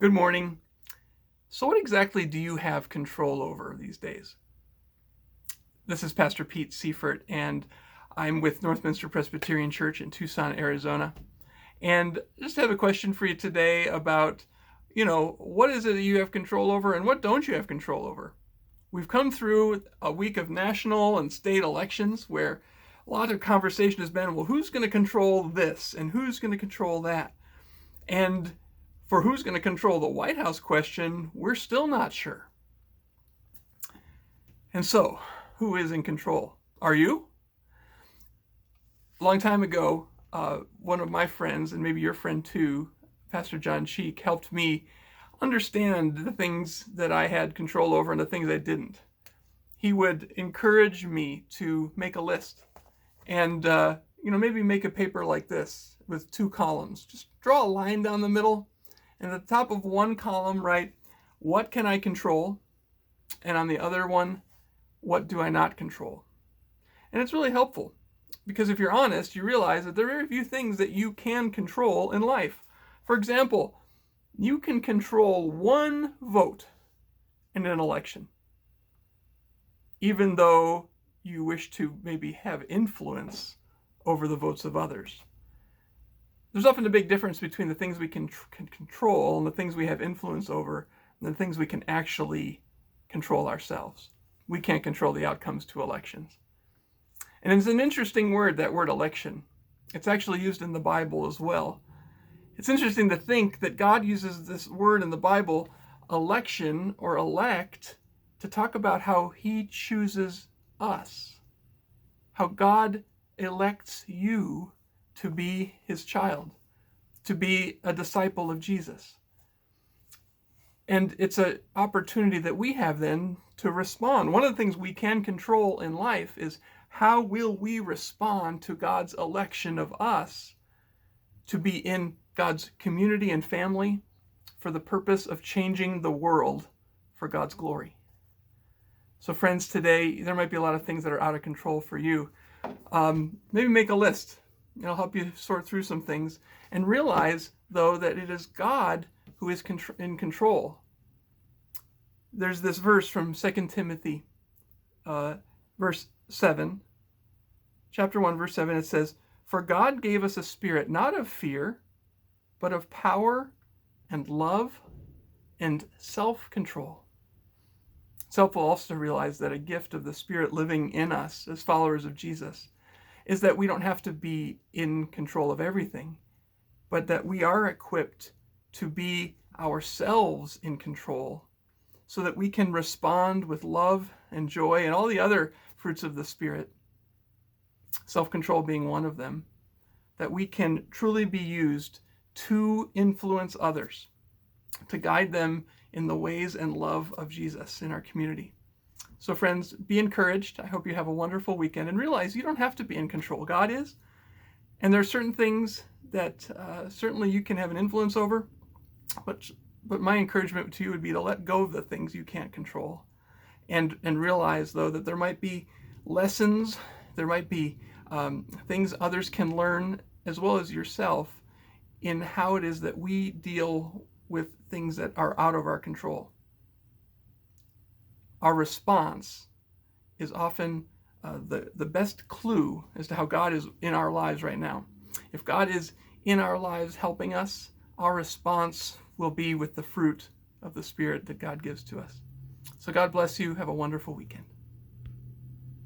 Good morning. So what exactly do you have control over these days? This is Pastor Pete Seiferth, and I'm with Northminster Presbyterian Church in Tucson, Arizona. And just have a question for you today about, what is it that you have control over and what don't you have control over? We've come through a week of national and state elections where a lot of conversation has been, well, who's going to control this and who's going to control that? And for who's going to control the White House question, we're still not sure. And so, who is in control? Are you? A long time ago, one of my friends, and maybe your friend too, Pastor John Cheek, helped me understand the things that I had control over and the things I didn't. He would encourage me to make a list and, maybe make a paper like this with 2 columns. Just draw a line down the middle, and at the top of one column, write, what can I control? And on the other one, what do I not control? And it's really helpful because if you're honest, you realize that there are very few things that you can control in life. For example, you can control 1 vote in an election, even though you wish to maybe have influence over the votes of others. There's often a big difference between the things we can control and the things we have influence over and the things we can actually control ourselves. We can't control the outcomes to elections. And it's an interesting word, that word election. It's actually used in the Bible as well. It's interesting to think that God uses this word in the Bible, election or elect, to talk about how he chooses us, how God elects you to be his child, to be a disciple of Jesus. And it's an opportunity that we have then to respond. One of the things we can control in life is how will we respond to God's election of us to be in God's community and family for the purpose of changing the world for God's glory. So friends, today there might be a lot of things that are out of control for you. Maybe make a list. It'll help you sort through some things and realize, though, that it is God who is in control. There's this verse from 2 Timothy, verse 7, chapter 1, verse 7. It says, "For God gave us a spirit not of fear, but of power and love and self-control." It's helpful also to realize that a gift of the Spirit living in us as followers of Jesus is that we don't have to be in control of everything, but that we are equipped to be ourselves in control so that we can respond with love and joy and all the other fruits of the Spirit, self-control being one of them, that we can truly be used to influence others, to guide them in the ways and love of Jesus in our community. So friends, be encouraged. I hope you have a wonderful weekend and realize you don't have to be in control. God is. And there are certain things that certainly you can have an influence over, but my encouragement to you would be to let go of the things you can't control and realize, though, that there might be lessons, there might be things others can learn as well as yourself in how it is that we deal with things that are out of our control. Our response is often the best clue as to how God is in our lives right now. If God is in our lives helping us, our response will be with the fruit of the Spirit that God gives to us. So God bless you. Have a wonderful weekend.